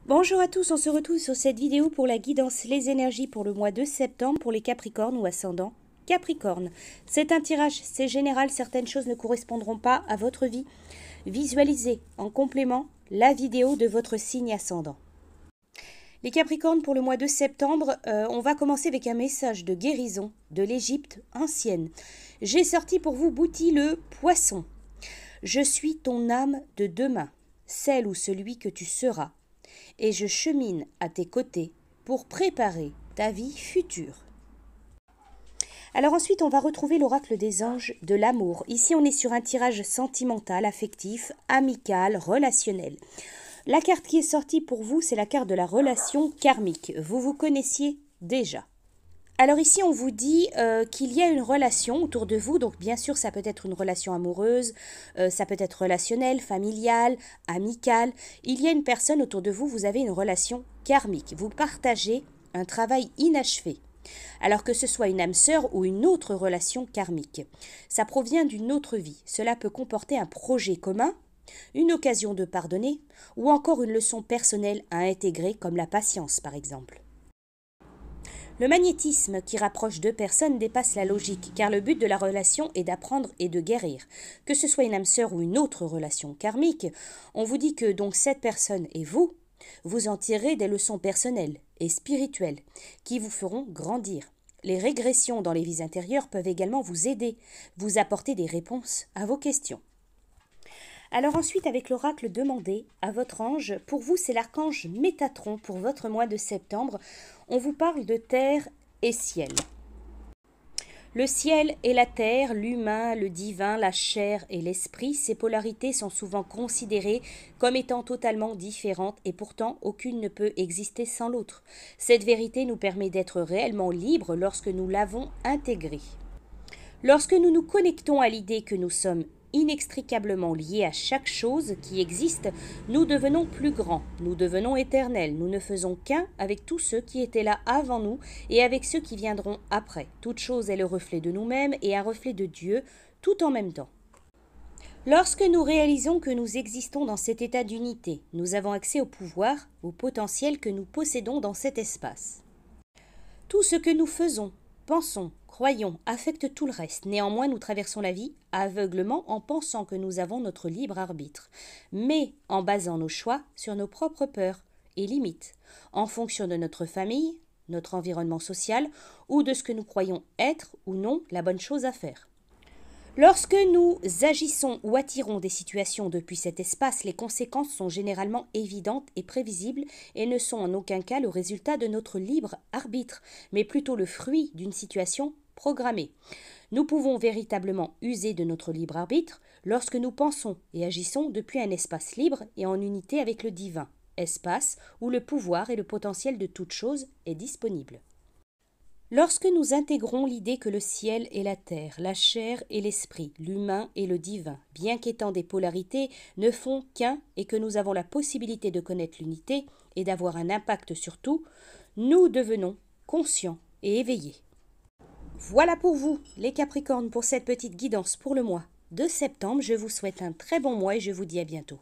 Bonjour à tous, on se retrouve sur cette vidéo pour la guidance les énergies pour le mois de septembre pour les Capricornes ou ascendants Capricorne. C'est un tirage, c'est général, certaines choses ne correspondront pas à votre vie. Visualisez en complément la vidéo de votre signe ascendant. Les Capricornes pour le mois de septembre, on va commencer avec un message de guérison de l'Égypte ancienne. J'ai sorti pour vous Bouti le poisson. Je suis ton âme de demain, celle ou celui que tu seras. Et je chemine à tes côtés pour préparer ta vie future. Alors ensuite, on va retrouver l'oracle des anges de l'amour. Ici, on est sur un tirage sentimental, affectif, amical, relationnel. La carte qui est sortie pour vous, c'est la carte de la relation karmique. Vous vous connaissiez déjà. Alors ici, on vous dit qu'il y a une relation autour de vous. Donc bien sûr, ça peut être une relation amoureuse, ça peut être relationnelle, familiale, amicale. Il y a une personne autour de vous, vous avez une relation karmique. Vous partagez un travail inachevé. Alors que ce soit une âme sœur ou une autre relation karmique. Ça provient d'une autre vie. Cela peut comporter un projet commun, une occasion de pardonner ou encore une leçon personnelle à intégrer comme la patience par exemple. Le magnétisme qui rapproche deux personnes dépasse la logique, car le but de la relation est d'apprendre et de guérir. Que ce soit une âme sœur ou une autre relation karmique, on vous dit que donc cette personne et vous, vous en tirez des leçons personnelles et spirituelles qui vous feront grandir. Les régressions dans les vies intérieures peuvent également vous aider, vous apporter des réponses à vos questions. Alors ensuite, avec l'oracle demandé à votre ange, pour vous c'est l'archange Métatron pour votre mois de septembre. On vous parle de terre et ciel. Le ciel et la terre, l'humain, le divin, la chair et l'esprit, ces polarités sont souvent considérées comme étant totalement différentes et pourtant aucune ne peut exister sans l'autre. Cette vérité nous permet d'être réellement libres lorsque nous l'avons intégrée. Lorsque nous nous connectons à l'idée que nous sommes inextricablement liés à chaque chose qui existe, nous devenons plus grands, nous devenons éternels, nous ne faisons qu'un avec tous ceux qui étaient là avant nous et avec ceux qui viendront après. Toute chose est le reflet de nous-mêmes et un reflet de Dieu, tout en même temps. Lorsque nous réalisons que nous existons dans cet état d'unité, nous avons accès au pouvoir, au potentiel que nous possédons dans cet espace. Tout ce que nous faisons, pensons, croyons, affecte tout le reste. Néanmoins, nous traversons la vie aveuglement en pensant que nous avons notre libre arbitre, mais en basant nos choix sur nos propres peurs et limites, en fonction de notre famille, notre environnement social ou de ce que nous croyons être ou non la bonne chose à faire. Lorsque nous agissons ou attirons des situations depuis cet espace, les conséquences sont généralement évidentes et prévisibles et ne sont en aucun cas le résultat de notre libre arbitre, mais plutôt le fruit d'une situation programmée. Nous pouvons véritablement user de notre libre arbitre lorsque nous pensons et agissons depuis un espace libre et en unité avec le divin, espace où le pouvoir et le potentiel de toute chose est disponible. Lorsque nous intégrons l'idée que le ciel et la terre, la chair et l'esprit, l'humain et le divin, bien qu'étant des polarités, ne font qu'un et que nous avons la possibilité de connaître l'unité et d'avoir un impact sur tout, nous devenons conscients et éveillés. Voilà pour vous, les Capricornes, pour cette petite guidance pour le mois de septembre. Je vous souhaite un très bon mois et je vous dis à bientôt.